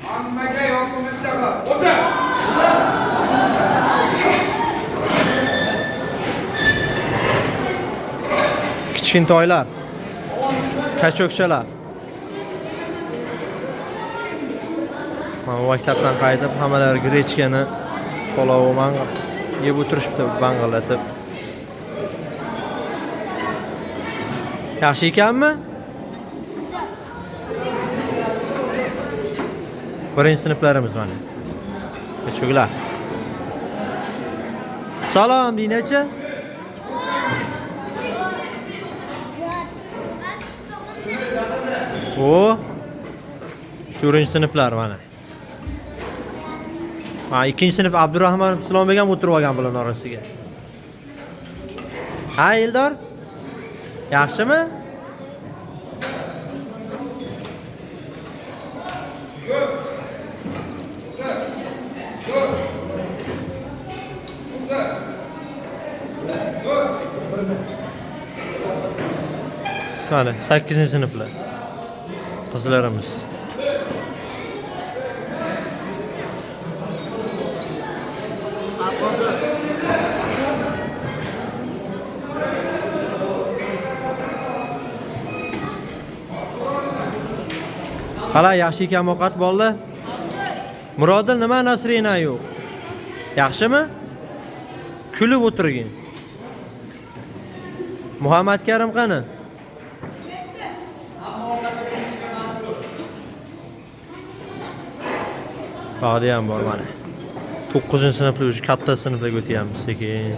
Hammaga yoqimli chaqir. O'tir. Kichkintoylar, kachokchalar. Mana maktabdan qaytib, hammalari grechkani, palovni yeb o'tirishibdi bang'illatib. Yaxshi ekanmi? Birinchi sinflarimiz mana. Kechuklar. Salom deynachi? O 4-sinflar mana. Ha, 2-sinf Abdurahmon Islombek ham o'tirib olgan bular orasiga. Ha, Eldor? Yaxshimi? Mana 8-sinflar. Qizlarimiz. Qala yaxshi ekan ovqat bo'ldi. Murodil nima nasrina yo'q? Yaxshimi? Kulib o'tirgin. Muhammad Karim qani? Bog'da ham bor mana. 9-sinflar, katta sinflarga o'tyapmiz sekin.